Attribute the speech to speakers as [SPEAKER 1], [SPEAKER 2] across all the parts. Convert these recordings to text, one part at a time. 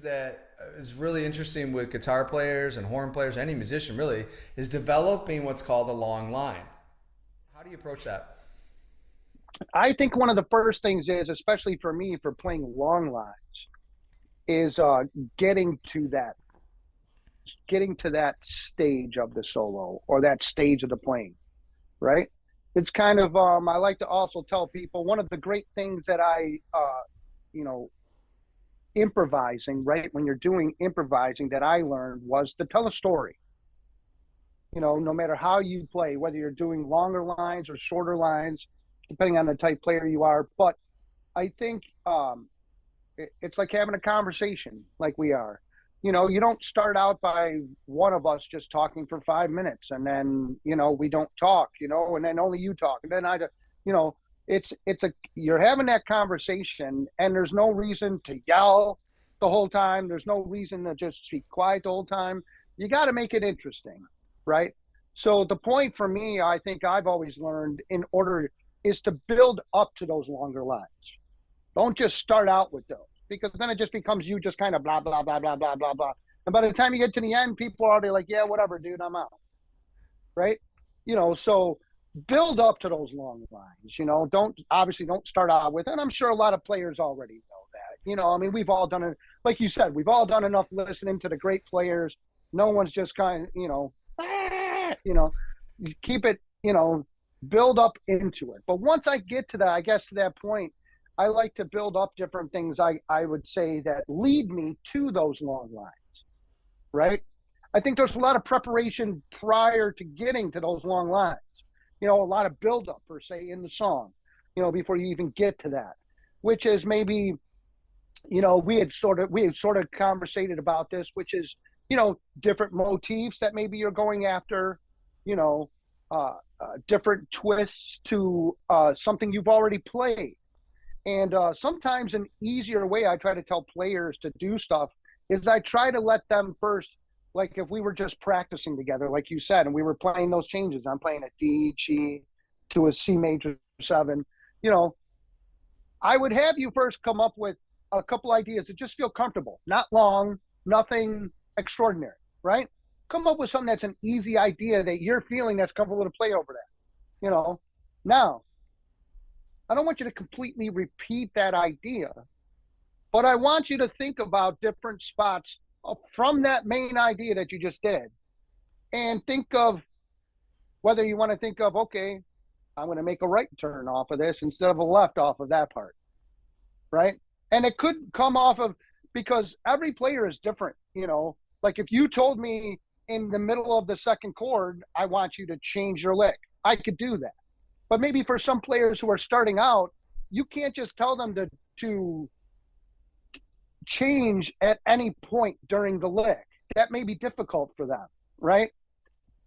[SPEAKER 1] that is really interesting with guitar players and horn players, any musician really, is developing what's called a long line. How do you approach that?
[SPEAKER 2] I think one of the first things is, especially for me, for playing long lines, is getting to that, getting to that stage of the solo or that stage of the playing, right? It's kind of I like to also tell people one of the great things that you know, improvising, right? When you're doing improvising that I learned was to tell a story. No matter how you play, whether you're doing longer lines or shorter lines, depending on the type player you are. But I think it's like having a conversation like we are. You don't start out by one of us just talking for 5 minutes and then, we don't talk, and then only you talk. And then you know, you're having that conversation and there's no reason to yell the whole time. There's no reason to just speak quiet the whole time. You got to make it interesting, right? So the point for me, I think I've always learned is to build up to those longer lines. Don't just start out with those, because then it just becomes you just kind of blah, blah, blah, blah, blah, blah, blah. And by the time you get to the end, people are already like, yeah, whatever, dude, I'm out. Right? So build up to those long lines. Don't start out with, and I'm sure a lot of players already know that. I mean, we've all done it. Like you said, we've all done enough listening to the great players. No one's just kind of, you keep it, build up into it. But once I get to that, I guess to that point, I like to build up different things I would say that lead me to those long lines, right? I think there's a lot of preparation prior to getting to those long lines. A lot of build up per se in the song, before you even get to that, which is maybe, we had sort of conversated about this, which is, different motifs that maybe you're going after, different twists to something you've already played. And sometimes an easier way I try to tell players to do stuff is I try to let them first, like if we were just practicing together, like you said, and we were playing those changes, I'm playing a D, G to a C major 7, I would have you first come up with a couple ideas that just feel comfortable, not long, nothing extraordinary, right? Come up with something that's an easy idea that you're feeling that's comfortable to play over that, Now, I don't want you to completely repeat that idea, but I want you to think about different spots from that main idea that you just did, and think of whether you want to think of, okay, I'm going to make a right turn off of this instead of a left off of that part, right? And it could come off of, because every player is different, like if you told me in the middle of the second chord, I want you to change your lick, I could do that. But maybe for some players who are starting out, you can't just tell them to change at any point during the lick. That may be difficult for them, right?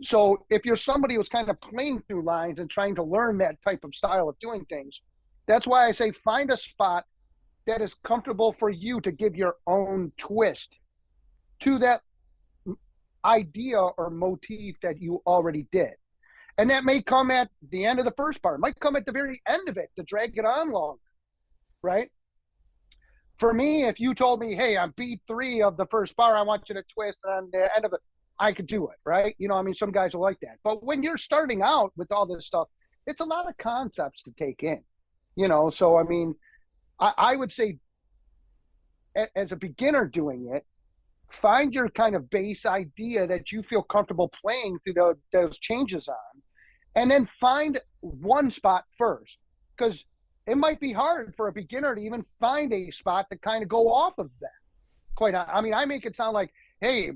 [SPEAKER 2] So if you're somebody who's kind of playing through lines and trying to learn that type of style of doing things, that's why I say find a spot that is comfortable for you to give your own twist to that idea or motif that you already did. And that may come at the end of the first part. It might come at the very end of it to drag it on longer, right? For me, if you told me, hey, on beat 3 of the first bar, I want you to twist, and on the end of it, I could do it, right? Some guys are like that. But when you're starting out with all this stuff, it's a lot of concepts to take in, So, I mean, I would say as a beginner doing it, find your kind of base idea that you feel comfortable playing through those changes on, and then find one spot first, because it might be hard for a beginner to even find a spot to kind of go off of that. I make it sound like, hey,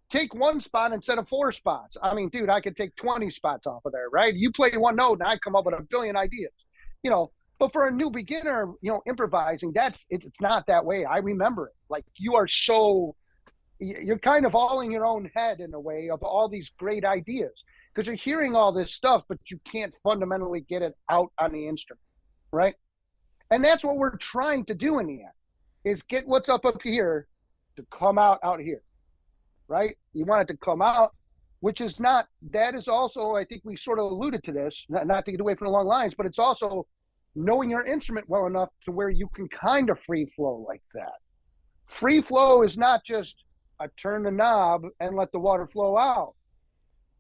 [SPEAKER 2] take one spot instead of 4 spots. I mean, dude, I could take 20 spots off of there, right? You play one note and I come up with a billion ideas, But for a new beginner, improvising, it's not that way. I remember it. Like you're kind of all in your own head in a way of all these great ideas, because you're hearing all this stuff, but you can't fundamentally get it out on the instrument, right? And that's what we're trying to do in the end, is get what's up here to come out here, right? You want it to come out, that is also, I think we sort of alluded to this, not to get away from the long lines, but it's also knowing your instrument well enough to where you can kind of free flow like that, Free flow is not just I turn the knob and let the water flow out.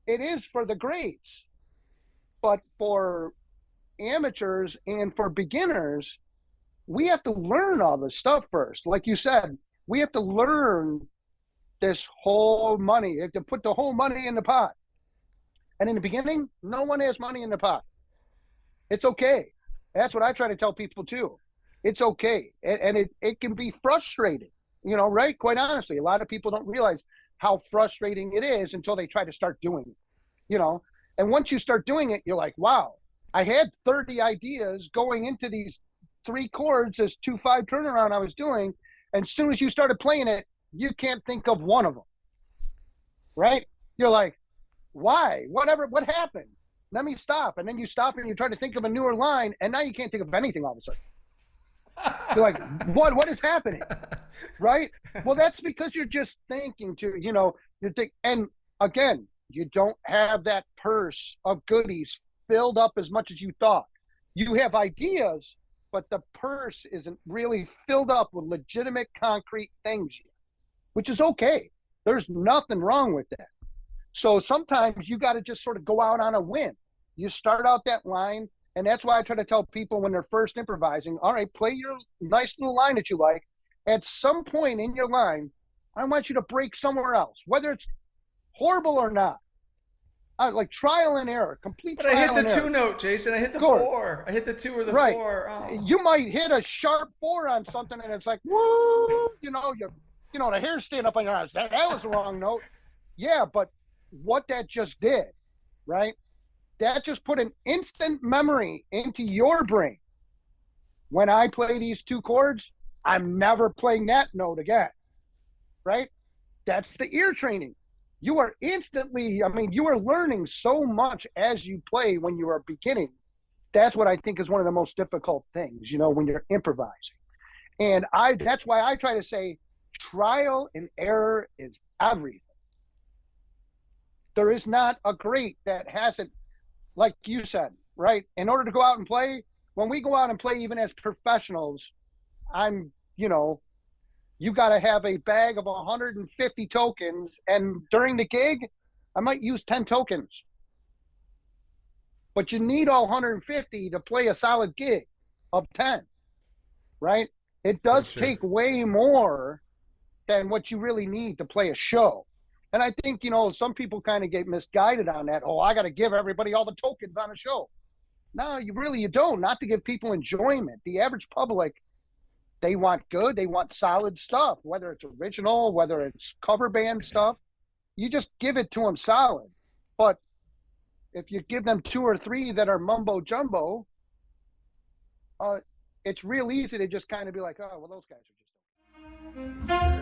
[SPEAKER 2] It is for the greats, but for amateurs and for beginners, we have to learn all this stuff first. Like you said, we have to learn this whole money. You have to put the whole money in the pot. And in the beginning, no one has money in the pot. It's okay. That's what I try to tell people too. It's okay. And it can be frustrating, you know, right? Quite honestly, a lot of people don't realize how frustrating it is until they try to start doing it, you know? And once you start doing it, you're like, wow, I had 30 ideas going into these 3 chords, this 2/5 turnaround I was doing. And as soon as you started playing it, you can't think of one of them, right? You're like, why? Whatever, what happened? Let me stop. And then you stop and you try to think of a newer line, and now you can't think of anything all of a sudden. You're like, what is happening? Right? Well, that's because you're just thinking to, you know, and again, you don't have that purse of goodies filled up as much as you thought. You have ideas, but the purse isn't really filled up with legitimate concrete things yet, which is okay. There's nothing wrong with that. So sometimes you got to just sort of go out on a whim. You start out that line, and that's why I try to tell people when they're first improvising, all right, play your nice little line that you like. At some point in your line, I want you to break somewhere else, whether it's horrible or not. Like trial and error, complete
[SPEAKER 1] But
[SPEAKER 2] trial
[SPEAKER 1] I hit the
[SPEAKER 2] and error.
[SPEAKER 1] 2 note, Jason. I hit the
[SPEAKER 2] Chord.
[SPEAKER 1] 4. I hit the 2 or the
[SPEAKER 2] Right.
[SPEAKER 1] 4. Oh.
[SPEAKER 2] You might hit a sharp 4 on something, and it's like, woo, you know, the hair stand up on your eyes. That was the wrong note. Yeah, but what that just did, right? That just put an instant memory into your brain. When I play these 2 chords, I'm never playing that note again, right? That's the ear training. You are instantly, I mean, you are learning so much as you play when you are beginning. That's what I think is one of the most difficult things, you know, when you're improvising. And that's why I try to say trial and error is everything. There is not a great that hasn't, like you said, right? In order to go out and play, when we go out and play, even as professionals, you got to have a bag of 150 tokens. And during the gig, I might use 10 tokens. But you need all 150 to play a solid gig of 10, right? It does take way more than what you really need to play a show. And I think, you know, some people kind of get misguided on that. Oh, I got to give everybody all the tokens on a show. No, you don't. Not to give people enjoyment. The average public, they want good. They want solid stuff, whether it's original, whether it's cover band stuff. You just give it to them solid. But if you give them 2 or 3 that are mumbo jumbo, it's real easy to just kind of be like, oh, well, those guys are just okay.